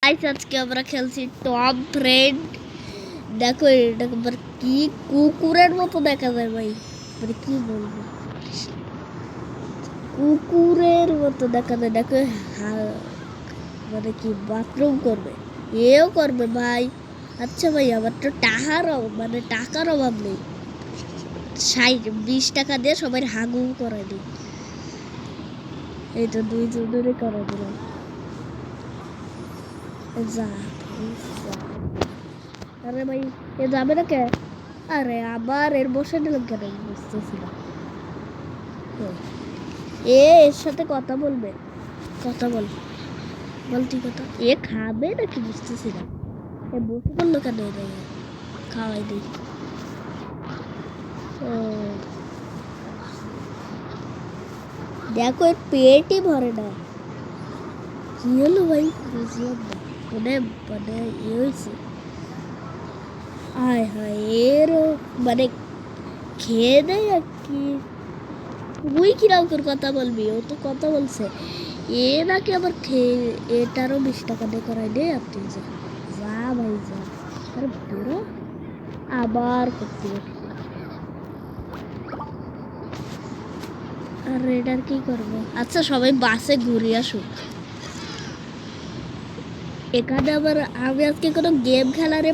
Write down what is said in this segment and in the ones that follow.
আজকে আমরা খেলছি টপ ফ্রেন্ড। দেখো এটা আবার কি কুকুরের মতো দেখা যায় ভাই, মানে কি বলবো, কুকুরের মতো দেখা যায়। দেখো মানে কি বাথরুম করবে, এও করবে ভাই। আচ্ছা ভাই আমার তো টাকার অভাব নেই, 20 টাকা দিয়ে সবাই হাগু করে দিই। এই তো 2 জনের করে দিলাম। যা আরে ভাই এ যাবে না কে? আরে আবার এর বসে দিলাম কেন বুঝতেছিলাম। এর সাথে কথা বলবে, কথা বলতি কথা। এ খাবে নাকি বুঝতেছিলাম। এ বসে বললো কেন? খাওয়াই দিই। দেখো এর পেটই ভরে না। কি হলো ভাই বুঝলাম না, মানে মানে এ হয়েছে। আয় হায় এরও মানে খেয়ে দেয় আর কি। তুই কিরকম কথা বলবি, ও তো কথা বলছে। এ নাকি আবার খেয়ে এটারও 20 টাকা দিয়ে করাই দে। আর তুই যা যা ভাই যা। আরে বেরো আবার করতে বসছি। আর এটার কি করবো? আচ্ছা সবাই বাসে ঘুরে আসুক। এখানে আবার আমি আজকে কোনো গেম খেলারে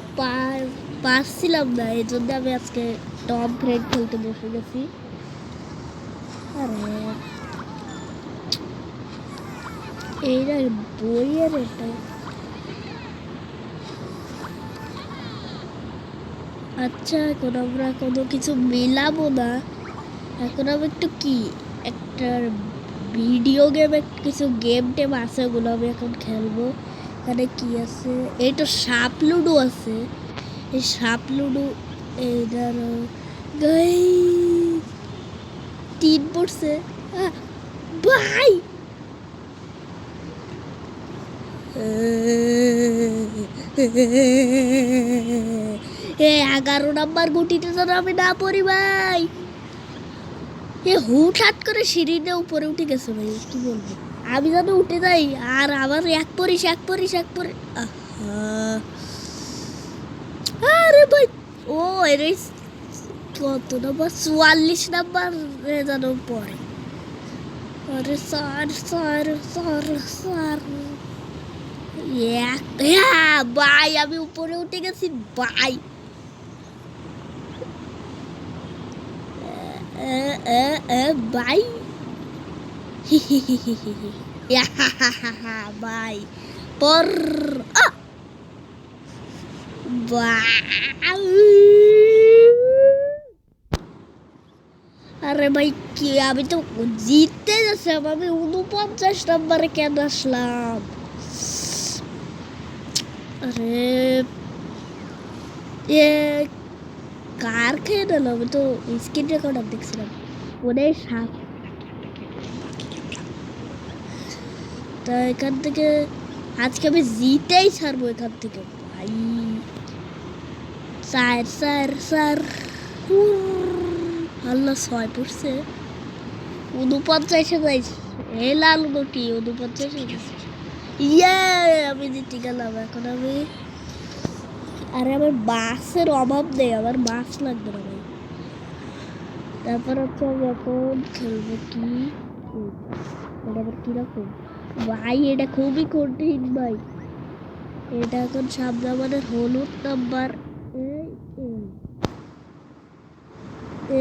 পারছিলাম না, এই জন্য আমি আজকে টপ ফ্রেন্ড খেলতে বসে গেছি। আরে এইটা বইয়ের এটা। আচ্ছা এখন আমরা কোনো কিছু মিলাবো না, এখন আমি একটু কি একটা ভিডিও গেম কিছু গেম টেম আছে, ওগুলো আমি এখন খেলবো। এখানে কি আছে? এই তো সাপ লুডো আছে, এই সাপ লুডো। এইটার গাই 3 পড়ছে ভাই। 11 নম্বর গুটিতে যেন আমি না পড়ি ভাই। এ হুটহাট করে সিঁড়িতে উপরে উঠে গেছে ভাই, কি বলবো। আমি যেন উঠে যাই আর আবার এক পরিস। আরে ভাই ও এর কত নম্বর? 44 নম্বর যেন পড়ে। আরে স্যার ভাই আমি উপরে উঠে গেছি ভাই। ভাই ভাই পর আরে ভাই কি আমি তো জিততে যাচ্ছিলাম, আমি 49 নম্বরে কেন আসলাম? আরে এ কার খেয়ে নিল? আমি তো স্ক্রিন রেকর্ডার দেখছিলাম। ওরে সাপ। তা এখান থেকে আজকে আমি জিতেই ছাড়বো এখান থেকে ভাই। স্যার আল্লাহ 6 পড়ছে। 49-এ যাইছে। এ লাল গোটি 49-এ গেছে। ইয়ে আমি জিতে গেলাম। এখন আমি আরে আমার বাসের অভাব নেই, আমার বাস লাগবে না ভাই। তারপর হচ্ছে আমি এখন খেলবো কি, এটা আবার কিরকম ভাই? এটা খুবই কঠিন ভাই। এটা এখন সামনে আমাদের হলুদ নাম্বার। এই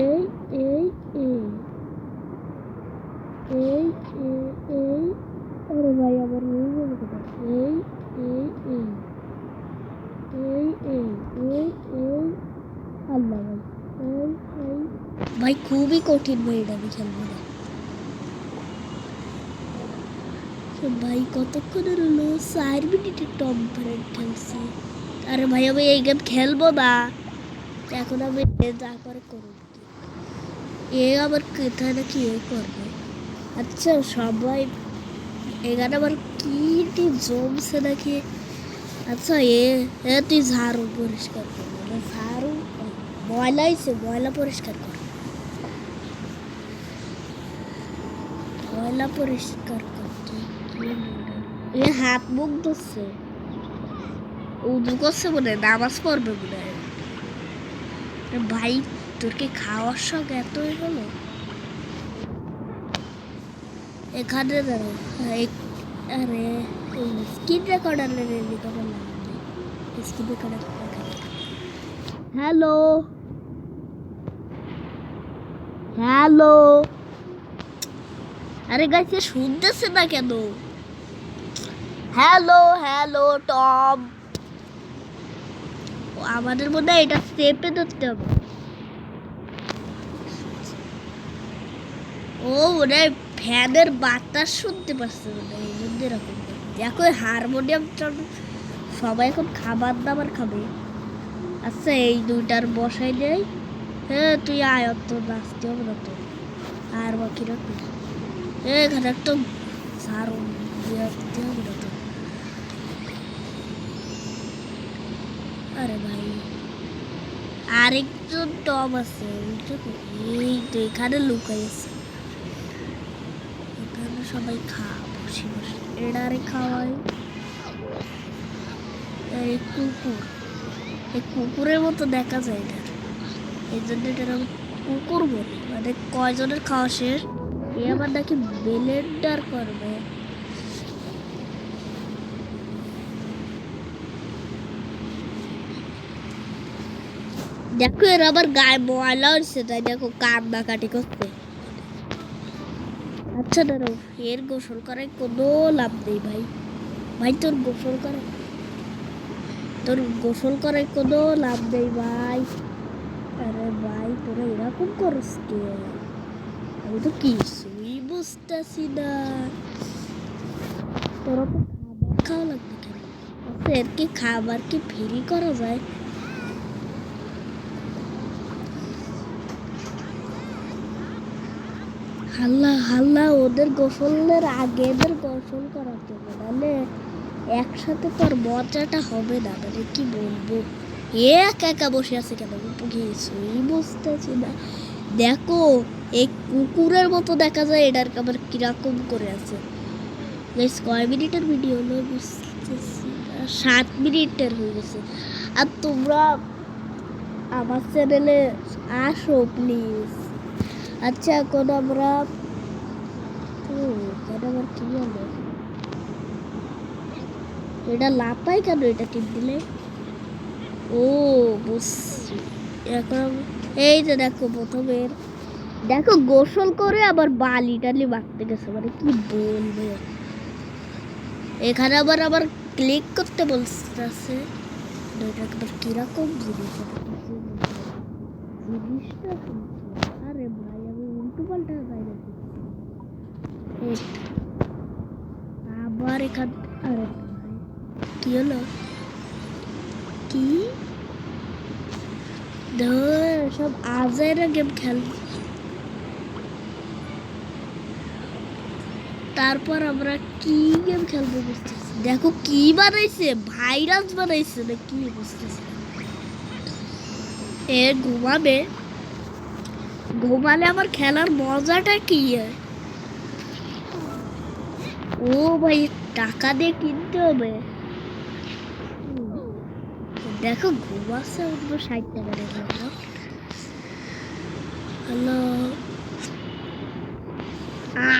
এই এই এই এই এই আরে ভাই আমার এই এই এই এই এই এই এই এই আল্লাহ ভাই এই এই ভাই খুবই কঠিন ভাই, এটা আমি খেলবো না ভাই। কতক্ষণের হলো? 4 মিনিটে টপ ফ্রেন্ড খেলছি। আরে ভাই আমি এই গেম খেলবো না এখন। আমি যা করে করুন, এ আবার কোথায় নাকি এ করবে। আচ্ছা সবাই এখানে আবার কি জমছে নাকি? আচ্ছা এ তুই ঝাড়ু পরিষ্কার করবো, ঝাড়ু ময়লা হয়েছে, ময়লা পরিষ্কার কর, ময়লা পরিষ্কার করতে। এ হাত মুখ ধরছে। উদু করছে মনে হয়, নামাজ পড়বে মনে হয়। ভাই তোর কি খাওয়ার শখ এতই হলো? এখানে দাঁড়াও। আরে স্ক্রিন রেকর্ডার রেডি করে লাগবে। Screen recorder hello hello. আরে গাইছে শুনতেছে না কেন? Hello hello Tom. আমাদের মধ্যে এটা স্টেপে ধরতে হবে। ও ওরা ফ্যানের বাতাস শুনতে পাচ্ছে না, এই জন্য এরকম। দেখো হারমোনিয়াম সবাই এখন খাবার দাবার খাবে। আচ্ছা এই দুইটার বসাই নেই। হ্যাঁ তুই আয়, তো নাচতে হবে না তো। আর বাকি রাখবি এখানে একটা সার দিতে হবে না তো। আরে ভাই আরেকজন টম আছে, এই তো এখানে লুকাই আছে। এখানে সবাই বসে বসে এটারে খাওয়াই। এই কুকুর, এই কুকুরের মতো দেখা যায় এটা, এই জন্য এটা কুকুর বলি। মানে কয়জনের খাওয়া শেষ, এ আবার নাকি ব্লেন্ডার করবে। দেখো এর আবার গায়ে ময়লা হচ্ছে, তাই দেখো কান্নাকাটি করছে। আচ্ছা দাঁড়াও, এর গোসল করার কোনো লাভ নেই ভাই। ভাই তোর গোসল করার কোনো লাভ নেই ভাই। আরে ভাই তোরা এরকম করস কে? আমি তো কিছুই বুঝতেছি না। তোরা তো খাবার খাওয়া লাগবে কেন? আচ্ছা এর কি খাবার কি ফ্রি করা যায়? হাল্লা হাল্লা ওদের গোসলের আগে এদের গোসল করাতে হবে, নাহলে একসাথে তোর মজাটা হবে না। মানে কি বলবো, একা একা বসে আছে কেন কিছুই বুঝতেছি না। দেখো এই কুকুরের মতো দেখা যায়, এটার আবার কিরকম করে আছে। কয় মিনিটের ভিডিও হলো বুঝতেছি না, 7 মিনিটের হয়ে গেছে। আর তোমরা আমার চ্যানেলে আসো প্লিজ। আচ্ছা এখন আমরা আবার কি হলো, এটা লাপাই কেন? এটা টিপ দিলে ও বুঝছি। এখন এই যে দেখো প্রথমে দেখো গোসল করে আবার বালি টালি মাখতে গেছে, মানে কি বলবো। এখানে আবার ক্লিক করতে বলছে, এটা আবার কিরকম জিনিসটা। আরে ভাই আমি উল্টো পাল্টা যাই না আবার এখান। আরে কি হলো, কি সব আজেরা গেম খেল। তারপর আমরা কি গেম খেলবো বুঝতেছি। দেখো কি বানাইছে, ভাইরাস বানাইছে না কি বুঝতেছি। এ ঘুমালে আমার খেলার মজাটা কি? ও ভাই টাকা দিয়ে কিনতে হবে। দেখো ঘুমাচ্ছে 60 টাকা দেখো। হ্যালো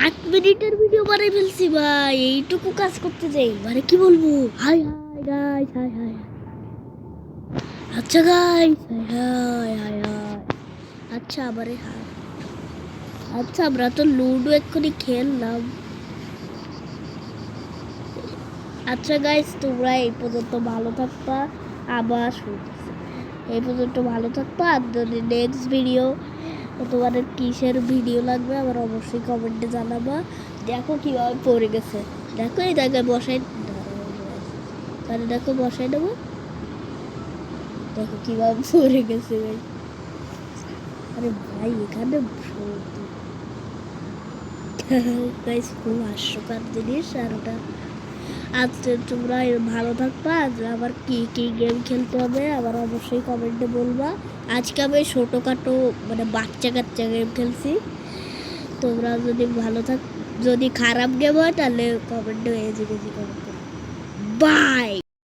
8 মিনিটের ভিডিও বানাই ফেলছি ভাই, এইটুকু কাজ করতে যাই মানে কি বলবো। High hi guys, high high. আচ্ছা গাইস, হাই হাই হাই। আচ্ছা আবারে হাই। আচ্ছা আমরা তো লুডো এক্ষুনি খেললাম। আচ্ছা গাইস তোমরা এই পর্যন্ত ভালো থাকবা, আবার শুনতেছি। এই পর্যন্ত ভালো থাকবা। আর যদি নেক্সট ভিডিও তোমাদের কিসের ভিডিও লাগবে আবার অবশ্যই কমেন্টে জানাবা। দেখো কীভাবে পড়ে গেছে, দেখো এই জায়গায় বসাই, তাহলে দেখো বসাই দেবো। দেখো কীভাবে পড়ে গেছে ভাই। আরে ভাই এখানে খুব হাস্যকর জিনিস। আর ওটা আজকে তোমরা ভালো থাকবা। আবার কি কি গেম খেলতে হবে আবার অবশ্যই কমেন্টে বলবা। আজকে আমি ছোটোখাটো মানে বাচ্চা কাচ্চা গেম খেলছি। তোমরা যদি যদি খারাপ গেম হয় তাহলে কমেন্টে কমেন্ট করো। বাই।